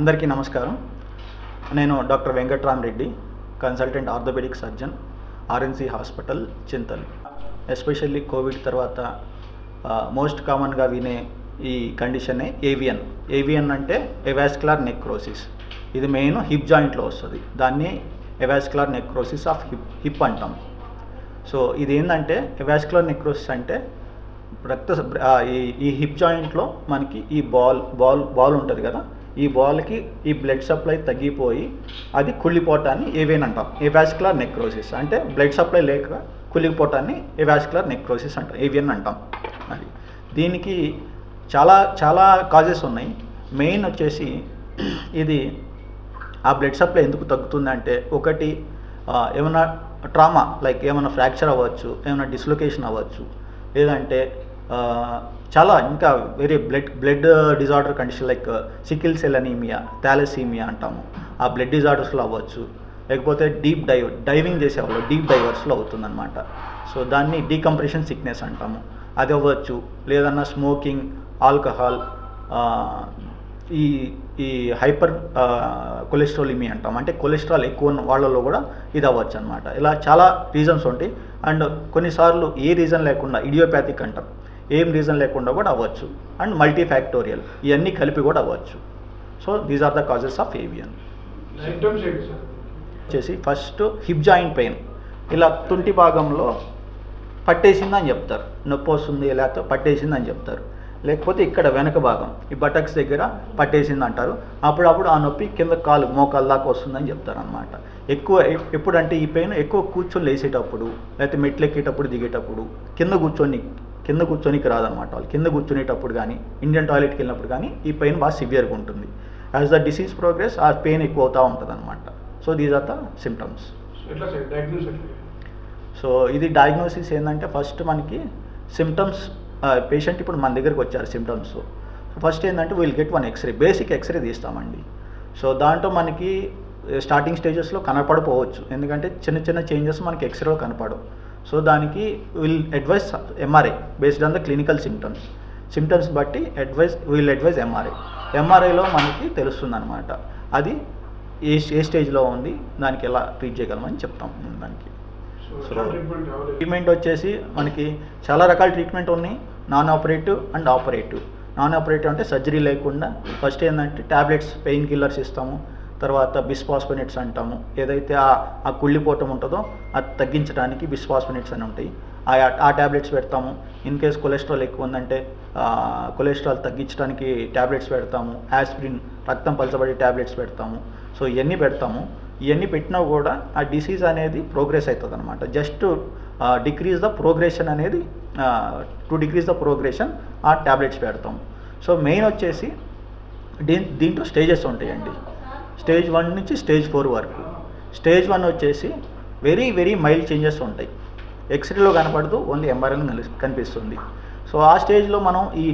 అందరికీ నమస్కారం. నేను doctor Venkatramareddy, consultant orthopaedic surgeon, RNC hospital, Chintal. Especially Covid తర్వాత మోస్ట్ కామన్గా వినే ఈ కండిషనే ఏవియన్. ఏవియన్ అంటే ఎవాస్కులర్ నెక్రోసిస్. ఇది మెయిన్ హిప్ జాయింట్లో వస్తుంది. దాన్ని ఎవాస్కులర్ నెక్రోసిస్ ఆఫ్ హిప్ అంటాం. సో ఇది ఏంటంటే ఎవాస్కులర్ నెక్రోసిస్ అంటే ఈ హిప్ జాయింట్లో మనకి ఈ బాల్ ఉంటుంది కదా, ఈ బాల్కి ఈ బ్లడ్ సప్లై తగ్గిపోయి అది కుళ్ళిపోవటాన్ని ఏవియన్ అంటాం. ఎవాస్కులర్ నెక్రోసిస్ అంటే బ్లడ్ సప్లై లేక కుళ్ళిపోవటాన్ని ఎవాస్కులర్ నెక్రోసిస్ అంటాం, ఏవియన్ అంటాం. అది దీనికి చాలా చాలా కాజెస్ ఉన్నాయి. మెయిన్ వచ్చేసి ఇది ఆ బ్లడ్ సప్లై ఎందుకు తగ్గుతుందంటే, ఒకటి ఏమైనా ట్రామా లైక్ ఏమైనా ఫ్రాక్చర్ అవ్వచ్చు, ఏమైనా డిస్లొకేషన్ అవ్వచ్చు, లేదంటే చాలా ఇంకా వేరే blood disorder condition like sickle cell anaemia, thalassaemia అంటాము. ఆ బ్లడ్ డిజార్డర్స్లో అవ్వచ్చు, లేకపోతే డైవింగ్ చేసేవాళ్ళు డీప్ డైవర్స్లో అవుతుందన్నమాట. సో దాన్ని డీకంప్రెషన్ సిక్నెస్ అంటాము. అది అవ్వచ్చు. లేదన్నా స్మోకింగ్, ఆల్కహాల్, ఈ హైపర్ కొలెస్ట్రాలిమీ అంటాం, అంటే కొలెస్ట్రాల్ ఎక్కువ ఉన్న వాళ్ళలో కూడా ఇది అవ్వచ్చు అనమాట. ఇలా చాలా రీజన్స్ ఉంటాయి. అండ్ కొన్నిసార్లు ఏ రీజన్ లేకుండా ఇడియోపాథిక్ అంటాం, ఏం రీజన్ లేకుండా కూడా అవ్వచ్చు. అండ్ మల్టీఫ్యాక్టోరియల్, ఇవన్నీ కలిపి కూడా అవ్వచ్చు. So these are the causes of AVN. వచ్చేసి ఫస్ట్ హిప్ జాయింట్ పెయిన్, ఇలా తుంటి భాగంలో పట్టేసిందని చెప్తారు, నొప్పి వస్తుంది, లేకపోతే పట్టేసిందని చెప్తారు. లేకపోతే ఇక్కడ వెనక భాగం ఈ బటక్స్ దగ్గర పట్టేసింది అంటారు. అప్పుడప్పుడు ఆ నొప్పి కింద మోకాలు దాకా వస్తుందని చెప్తారు అనమాట. ఎక్కువ ఎప్పుడంటే ఈ పెయిన్ ఎక్కువ కూర్చొని లేసేటప్పుడు, లేకపోతే మెట్లు ఎక్కేటప్పుడు, దిగేటప్పుడు, కింద కూర్చొనికి రాదనమాట. వాళ్ళు కింద కూర్చునేటప్పుడు కానీ, ఇండియన్ టాయిలెట్కి వెళ్ళినప్పుడు కానీ ఈ పెయిన్ బాగా సివియర్గా ఉంటుంది. యాజ్ ద డిసీజ్ ప్రోగ్రెస్ ఆ పెయిన్ ఎక్కువ అవుతూ ఉంటుంది అనమాట. So these are the symptoms. So ఇది డయాగ్నోసిస్ ఏంటంటే, ఫస్ట్ మనకి సిమ్టమ్స్, పేషెంట్ ఇప్పుడు మన దగ్గరికి వచ్చారు సిమ్టమ్స్. ఫస్ట్ ఏంటంటే will get one X-ray, basic X-ray తీస్తామండి. సో దాంట్లో మనకి స్టార్టింగ్ స్టేజెస్లో కనపడపోవచ్చు, ఎందుకంటే చిన్న చిన్న చేంజెస్ మనకి ఎక్స్రేలో కనపడవు. సో దానికి will advise MRI based on the clinical symptoms బట్టి విల్ అడ్వైజ్ ఎంఆర్ఐలో మనకి తెలుస్తుంది అనమాట. అది ఏ స్టేజ్లో ఉంది, దానికి ఎలా ట్రీట్ చేయగలమని చెప్తాం దానికి. సో ట్రీట్మెంట్ వచ్చేసి మనకి చాలా రకాల ట్రీట్మెంట్ ఉన్నాయి, non operative and operative. Non operative అంటే సర్జరీ లేకుండా ఫస్ట్ ఏంటంటే ట్యాబ్లెట్స్, పెయిన్ కిల్లర్స్ ఇస్తాము. తర్వాత బిస్ఫాస్ఫోనేట్స్ అంటాము. ఏదైతే ఆ కుళ్ళిపోవటం ఉంటుందో అది తగ్గించడానికి బిస్ఫాస్ఫోనేట్స్ అని ఉంటాయి, ఆ ట్యాబ్లెట్స్ పెడతాము. ఇన్ కేస్ కొలెస్ట్రాల్ ఎక్కువ ఉందంటే కొలెస్ట్రాల్ తగ్గించడానికి ట్యాబ్లెట్స్ పెడతాము. యాస్పిరిన్, రక్తం పలచబడే ట్యాబ్లెట్స్ పెడతాము. సో ఇవన్నీ పెడతాము. ఇవన్నీ పెట్టినా కూడా ఆ డిసీజ్ అనేది ప్రోగ్రెస్ అవుతుంది అనమాట. జస్ట్ డిక్రీజ్ ద ప్రోగ్రెషన్ అనేది, టు డిక్రీజ్ ద ప్రోగ్రెషన్ ఆ ట్యాబ్లెట్స్ పెడతాము. సో మెయిన్ వచ్చేసి దీంట్లో స్టేజెస్ ఉంటాయండి. స్టేజ్ 1 నుంచి స్టేజ్ 4 వరకు. స్టేజ్ 1 వచ్చేసి వెరీ వెరీ మైల్డ్ చేంజెస్ ఉంటాయి, ఎక్స్రేలో కనపడదు, ఓన్లీ ఎంఆర్ఐలో కనిపిస్తుంది. సో ఆ స్టేజ్లో మనం ఈ